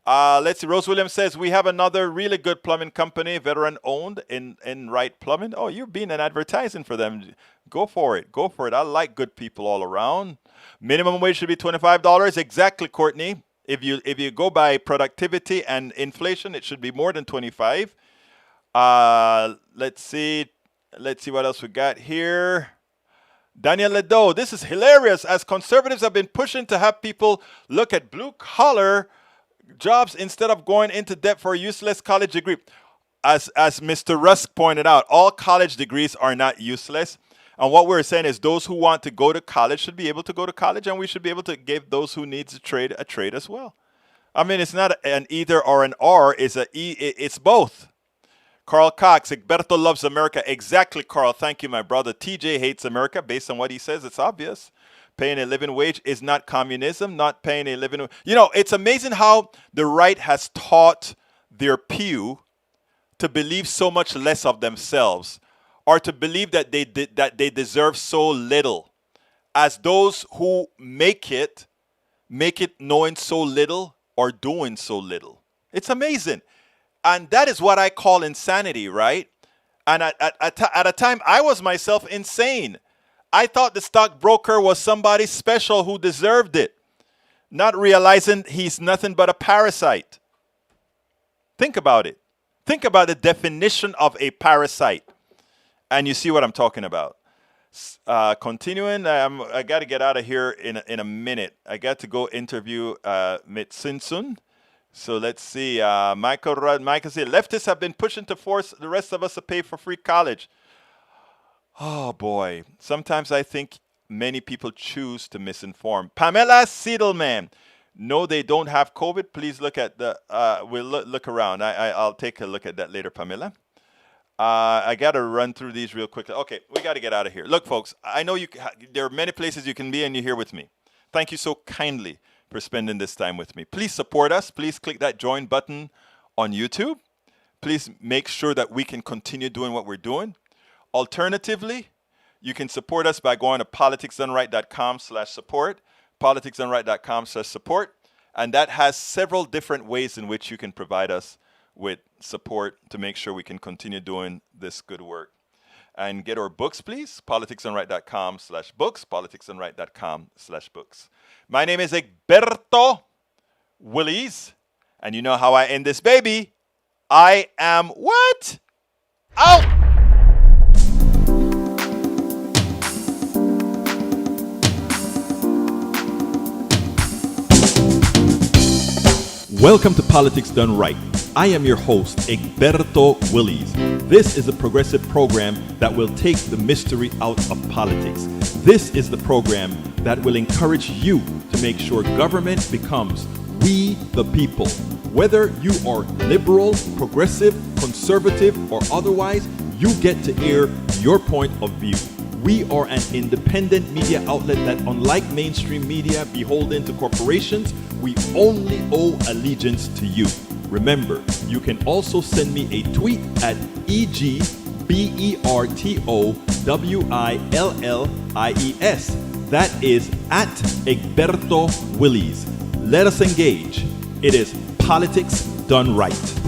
Let's see. Rose Williams says, we have another really good plumbing company, veteran owned in Wright Plumbing. Oh, you're being an advertising for them. Go for it. Go for it. I like good people all around. Minimum wage should be $25. Exactly, Courtney. If you go by productivity and inflation, it should be more than 25. Let's see what else we got here. Daniel Ledo, this is hilarious. As conservatives have been pushing to have people look at blue-collar jobs instead of going into debt for a useless college degree. As Mr. Rusk pointed out, all college degrees are not useless. And what we're saying is those who want to go to college should be able to go to college, and we should be able to give those who needs a trade as well. I mean, it's not an either or an or, it's both. Carl Cox, Egberto loves America. Exactly, Carl. Thank you, my brother. TJ hates America. Based on what he says, it's obvious. Paying a living wage is not communism, not paying a living wage. It's amazing how the right has taught their pew to believe so much less of themselves, or to believe that they deserve so little, as those who make it knowing so little or doing so little. It's amazing. And that is what I call insanity, right? And at a time, I was myself insane. I thought the stockbroker was somebody special who deserved it, not realizing he's nothing but a parasite. Think about it. Think about the definition of a parasite, and you see what I'm talking about. Continuing, I got to get out of here in a minute. I got to go interview Mitsinsun. So let's see. Michael said, leftists have been pushing to force the rest of us to pay for free college. Oh, boy. Sometimes I think many people choose to misinform. Pamela Siedelman. No, they don't have COVID. Please look at the, we'll look around. I'll take a look at that later, Pamela. I got to run through these real quickly. Okay, we got to get out of here. Look, folks, I know there are many places you can be, and you're here with me. Thank you so kindly for spending this time with me. Please support us. Please click that join button on YouTube. Please make sure that we can continue doing what we're doing. Alternatively, you can support us by going to politicsdoneright.com/support, politicsdoneright.com/support, and that has several different ways in which you can provide us with support to make sure we can continue doing this good work. And get our books, please, politicsdoneright.com/books, politicsdoneright.com/books. My name is Egberto Willies, and you know how I end this baby. I am what? Out! Welcome to Politics Done Right. I am your host, Egberto Willies. This is a progressive program that will take the mystery out of politics. This is the program that will encourage you to make sure government becomes we the people. Whether you are liberal, progressive, conservative, or otherwise, you get to air your point of view. We are an independent media outlet that, unlike mainstream media beholden to corporations, we only owe allegiance to you. Remember, you can also send me a tweet at EGBERTOWILLIES. That is at Egberto Willies. Let us engage. It is Politics done right.